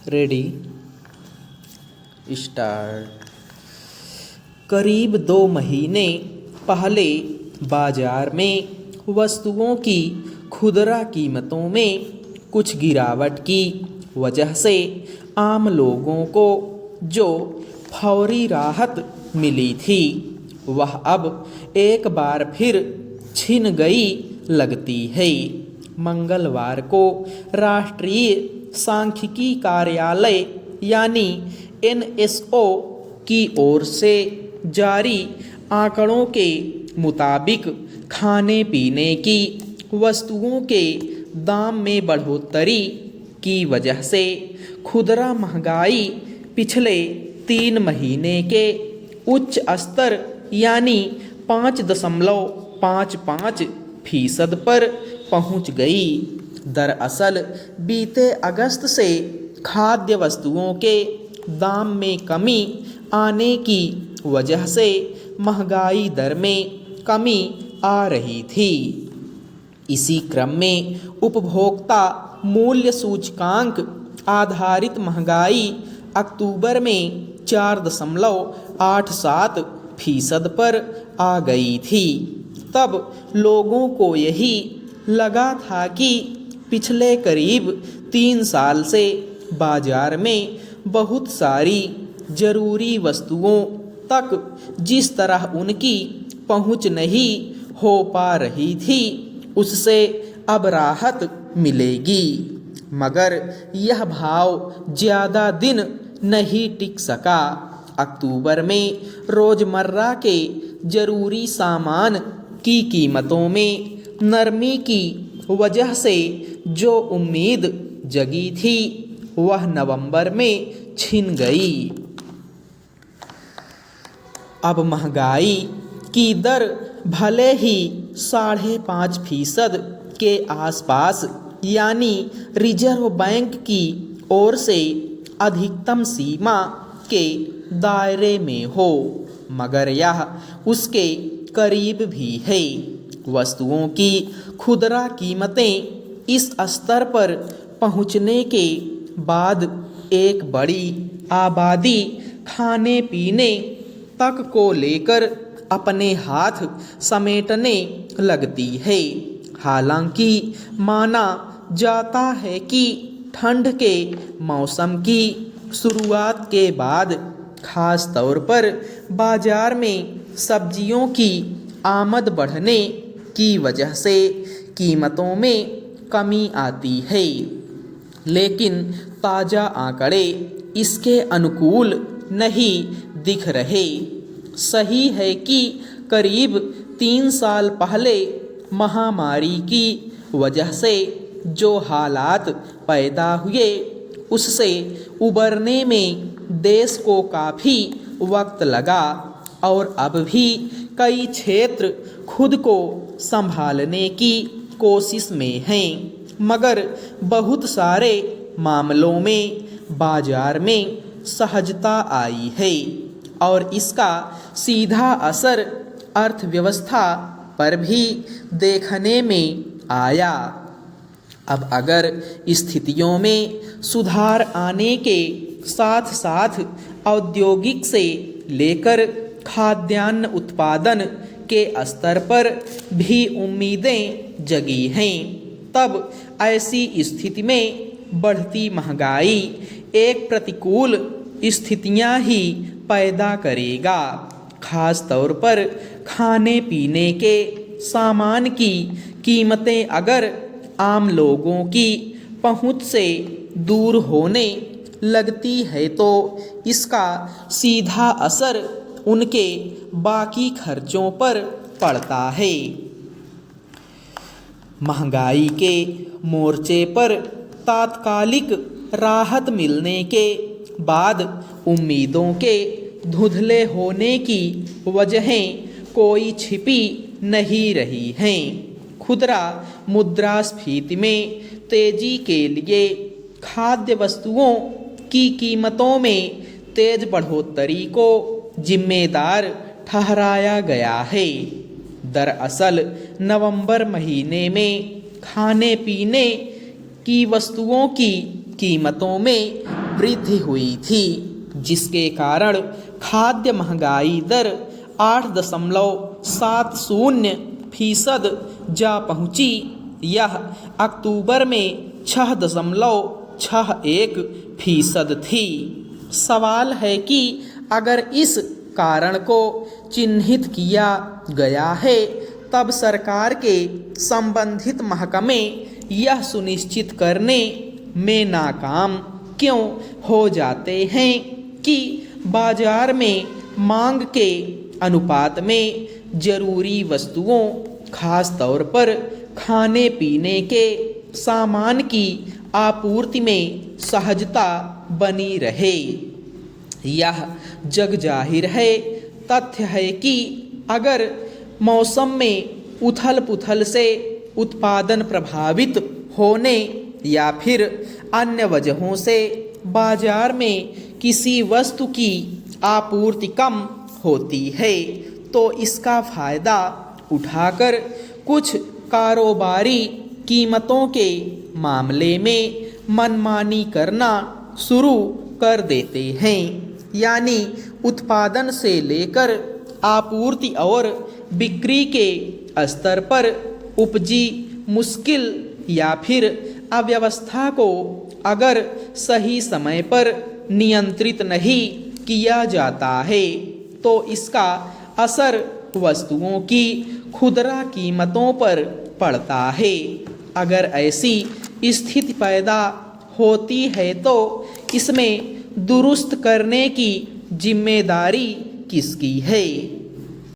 Ready start. करीब 2 महीने पहले बाजार में वस्तुओं की खुदरा कीमतों में कुछ गिरावट की वजह से आम लोगों को जो फौरी राहत मिली थी वह अब एक बार फिर छिन गई लगती है। मंगलवार को राष्ट्रीय सांख्यिकी कार्यालय यानी NSO की ओर से जारी आंकड़ों के मुताबिक खाने पीने की वस्तुओं के दाम में बढ़ोतरी की वजह से खुदरा महंगाई पिछले 3 महीने के उच्च स्तर यानी 5.55% पर पहुंच गई। दरअसल बीते अगस्त से खाद्य वस्तुओं के दाम में कमी आने की वजह से महंगाई दर में कमी आ रही थी। इसी क्रम में उपभोक्ता मूल्य सूचकांक आधारित महंगाई अक्टूबर में 4.87% पर आ गई थी। तब लोगों को यही लगा था कि पिछले करीब 3 साल से बाजार में बहुत सारी जरूरी वस्तुओं तक जिस तरह उनकी पहुंच नहीं हो पा रही थी उससे अब राहत मिलेगी। मगर यह भाव ज़्यादा दिन नहीं टिक सका। अक्टूबर में रोज़मर्रा के जरूरी सामान की कीमतों में नरमी की वजह से जो उम्मीद जगी थी वह नवंबर में छिन गई। अब महंगाई की दर भले ही 5.5% के आसपास यानी रिजर्व बैंक की ओर से अधिकतम सीमा के दायरे में हो मगर यह उसके करीब भी है। वस्तुओं की खुदरा कीमतें इस स्तर पर पहुंचने के बाद एक बड़ी आबादी खाने पीने तक को लेकर अपने हाथ समेटने लगती है। हालांकि माना जाता है कि ठंड के मौसम की शुरुआत के बाद खास तौर पर बाजार में सब्जियों की आमद बढ़ने की वजह से कीमतों में कमी आती है। लेकिन ताज़ा आंकड़े इसके अनुकूल नहीं दिख रहे। सही है कि करीब 3 साल पहले महामारी की वजह से जो हालात पैदा हुए उससे उबरने में देश को काफ़ी वक्त लगा और अब भी कई क्षेत्र खुद को संभालने की कोशिश में हैं मगर बहुत सारे मामलों में बाजार में सहजता आई है और इसका सीधा असर अर्थव्यवस्था पर भी देखने में आया। अब अगर स्थितियों में सुधार आने के साथ साथ औद्योगिक से लेकर खाद्यान्न उत्पादन के स्तर पर भी उम्मीदें जगी हैं तब ऐसी स्थिति में बढ़ती महंगाई एक प्रतिकूल स्थितियां ही पैदा करेगा। खास तौर पर खाने पीने के सामान की कीमतें अगर आम लोगों की पहुंच से दूर होने लगती है तो इसका सीधा असर उनके बाकी खर्चों पर पड़ता है। महंगाई के मोर्चे पर तात्कालिक राहत मिलने के बाद उम्मीदों के धुंधले होने की वजहें कोई छिपी नहीं रही हैं। खुदरा मुद्रास्फीति में तेजी के लिए खाद्य वस्तुओं की कीमतों में तेज बढ़ोतरी को जिम्मेदार ठहराया गया है। दरअसल नवंबर महीने में खाने पीने की वस्तुओं की कीमतों में वृद्धि हुई थी, जिसके कारण खाद्य महंगाई दर 8.70% जा पहुंची। यह अक्टूबर में 6.61% थी। सवाल है कि अगर इस कारण को चिन्हित किया गया है, तब सरकार के संबंधित महकमे यह सुनिश्चित करने में नाकाम क्यों हो जाते हैं कि बाजार में मांग के अनुपात में जरूरी वस्तुओं, खास तौर पर खाने पीने के सामान की आपूर्ति में सहजता बनी रहे। यह जग जाहिर है तथ्य है कि अगर मौसम में उथल पुथल से उत्पादन प्रभावित होने या फिर अन्य वजहों से बाजार में किसी वस्तु की आपूर्ति कम होती है, तो इसका फायदा उठाकर कुछ कारोबारी कीमतों के मामले में मनमानी करना शुरू कर देते हैं। यानी उत्पादन से लेकर आपूर्ति और बिक्री के स्तर पर उपजी मुश्किल या फिर अव्यवस्था को अगर सही समय पर नियंत्रित नहीं किया जाता है, तो इसका असर वस्तुओं की खुदरा कीमतों पर पड़ता है। अगर ऐसी स्थिति पैदा होती है तो इसमें दुरुस्त करने की जिम्मेदारी किसकी है?